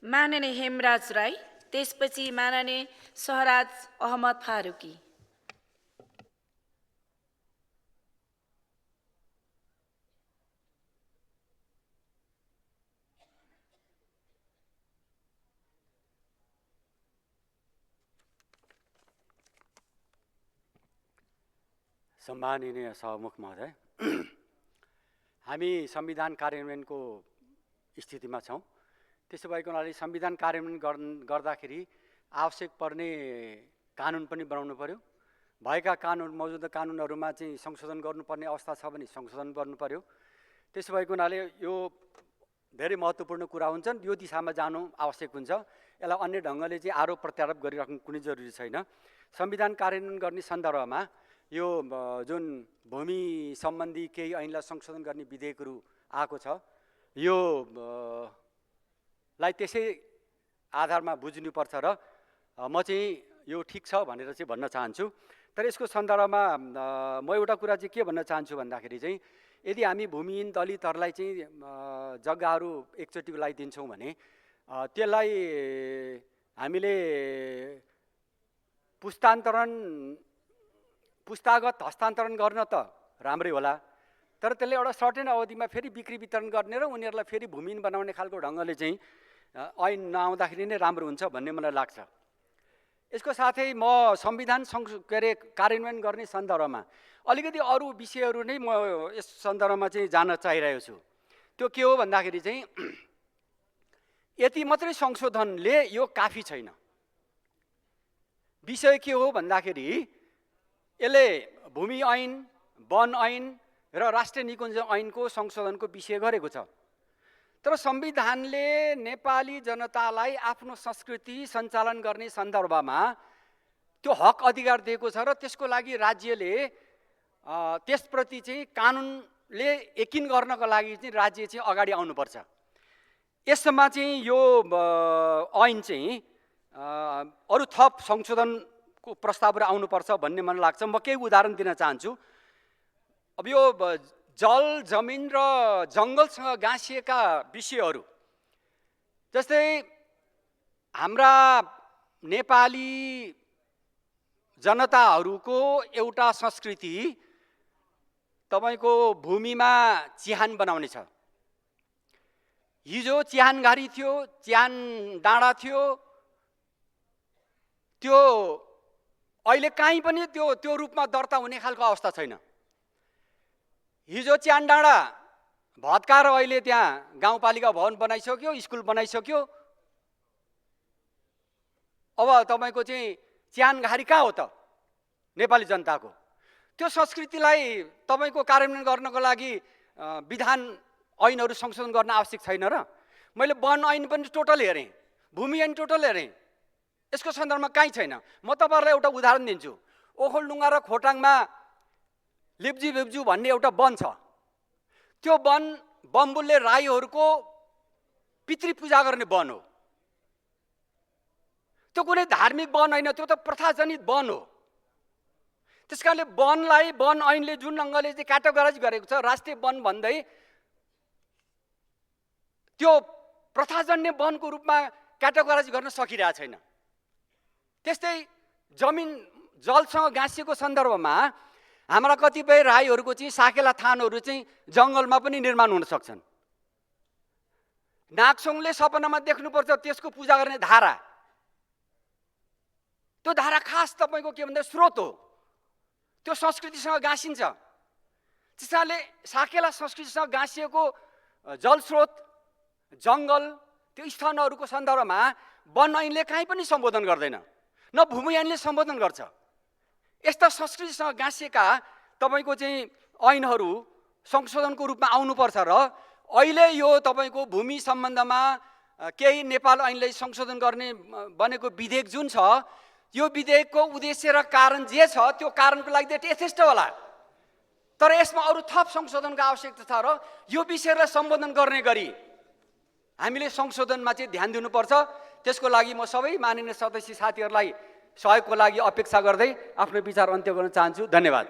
माननीय हेमराज राई, त्यसपछि माननीय सहराज अहमद फारूकी। सम्माननीय सभामुख महोदय, हामी संविधान कार्यान्वयनको स्थितिमा छौँ। त्यसो भएको हुनाले संविधान कार्यान्वयन गर्दाखेरि आवश्यक पर्ने कानुन पनि बनाउनु पर्यो। भएका कानुन मौजुदा कानुनहरूमा चाहिँ संशोधन गर्नुपर्ने अवस्था छ भने संशोधन गर्नु पर्यो। त्यसो भएको हुनाले यो धेरै महत्त्वपूर्ण कुरा हुन्छन्। यो दिशामा जानु आवश्यक हुन्छ। यसलाई अन्य ढङ्गले चाहिँ आरोप प्रत्यारोप गरिराख्नु कुनै जरुरी छैन। संविधान कार्यान्वयन गर्ने सन्दर्भमा यो जुन भूमि सम्बन्धी केही ऐनलाई संशोधन गर्ने विधेयकहरू आएको छ, यो लाई त्यसै आधारमा बुझ्नुपर्छ र म चाहिँ यो ठिक छ भनेर चाहिँ भन्न चाहन्छु। तर यसको सन्दर्भमा म एउटा कुरा चाहिँ के भन्न चाहन्छु भन्दाखेरि चाहिँ यदि हामी भूमिहीन दलितहरूलाई चाहिँ जग्गाहरू एकचोटिको लागि दिन्छौँ भने त्यसलाई हामीले पुस्तागत हस्तान्तरण गर्न त राम्रै होला, तर त्यसले एउटा सर्टेन अवधिमा फेरि बिक्री वितरण गर्ने र उनीहरूलाई फेरि भूमिहीन बनाउने खालको ढङ्गले चाहिँ ऐन नआउँदाखेरि नै राम्रो हुन्छ भन्ने मलाई लाग्छ। यसको साथै म संविधान कार्यान्वयन गर्ने सन्दर्भमा अलिकति अरू विषयहरू नै म यस सन्दर्भमा चाहिँ जान्न चाहिरहेको छु। त्यो के हो भन्दाखेरि चाहिँ यति मात्रै संशोधनले यो काफी छैन। विषय के हो भन्दाखेरि यसले भूमि ऐन, वन ऐन र राष्ट्रिय निकुञ्ज ऐनको संशोधनको विषय गरेको छ। तर संविधानले नेपाली जनतालाई आफ्नो संस्कृति सञ्चालन गर्ने सन्दर्भमा त्यो हक अधिकार दिएको छ र त्यसको लागि राज्यले त्यसप्रति चाहिँ कानुनले यकिन गर्नको लागि चाहिँ राज्य चाहिँ अगाडि आउनुपर्छ। यसमा चाहिँ यो ऐन चाहिँ अरू थप संशोधनको प्रस्तावहरू आउनुपर्छ भन्ने मलाई लाग्छ। म केही उदाहरण दिन चाहन्छु। अब यो जल, जमिन र जङ्गलसँग गाँसिएका विषयहरू, जस्तै हाम्रा नेपाली जनताहरूको एउटा संस्कृति तपाईको भूमिमा चिहान बनाउने छ। हिजो चिहानघारी थियो, चिहान डाँडा थियो, त्यो अहिले कहीँ पनि त्यो रूपमा दर्ता हुने खालको अवस्था छैन। हिजो चिहान डाँडा भत्काएर अहिले त्यहाँ गाउँपालिका भवन बनाइसक्यो, स्कुल बनाइसक्यो। अब तपाईको चाहिँ चिहानघारी कहाँ हो त नेपाली जनताको? त्यो संस्कृतिलाई तपाईको कार्यान्वयन गर्नको लागि विधान ऐनहरू संशोधन गर्न आवश्यक छैन र? मैले वन ऐन पनि टोटल हेरेँ, भूमि ऐन टोटल हेरेँ, यसको सन्दर्भमा कहीँ छैन। म तपाईहरुलाई एउटा उदाहरण दिन्छु। ओखलढुङ्गा र खोटाङमा लिप्जी भिप्जू भन्ने एउटा वन छ। त्यो वन बम्बुलले राईहरूको पितृ पूजा गर्ने वन हो। त्यो कुनै धार्मिक वन होइन, त्यो त प्रथाजनित वन हो। त्यसकारणले वनलाई वन ऐनले जुन ढङ्गले चाहिँ क्याटेगोराइज गरेको छ राष्ट्रिय वन भन्दै, त्यो प्रथाजन्य वनको रूपमा क्याटेगोराइज गर्न सकिरहेको छैन। त्यस्तै जमिन जलसँग गाँसिएको सन्दर्भमा हाम्रा कतिपय राईहरूको चाहिँ साकेला थानहरू चाहिँ जङ्गलमा पनि निर्माण हुन सक्छन्। नागसुङले सपनामा देख्नुपर्छ त्यसको पूजा गर्ने धारा, त्यो धारा खास तपाईको के भन्दा स्रोत हो, त्यो संस्कृतिसँग गाँसिन्छ। त्यसैले साकेला संस्कृतिसँग गाँसिएको जलस्रोत, जङ्गल, त्यो स्थानहरूको सन्दर्भमा वन ऐनले कहीँ पनि सम्बोधन गर्दैन, न भूमि ऐनले सम्बोधन गर्छ। यस्ता संस्कृतिसँग गाँसिएका तपाईको चाहिँ ऐनहरू संशोधनको रूपमा आउनुपर्छ र अहिले यो तपाईको भूमि सम्बन्धमा केही नेपाल ऐनलाई संशोधन गर्ने बनेको विधेयक जुन छ, यो विधेयकको उद्देश्य र कारण जे छ त्यो कारणको लागि त यथेष्ट होला, तर यसमा अरू थप संशोधनको आवश्यकता छ र यो विषयलाई सम्बोधन गर्ने गरी हामीले संशोधनमा चाहिँ ध्यान दिनुपर्छ। त्यसको लागि म सबै माननीय सदस्य साथीहरूलाई सहयोगको लागि अपेक्षा गर्दै आफ्नो विचार अन्त्य गर्न चाहन्छु। धन्यवाद।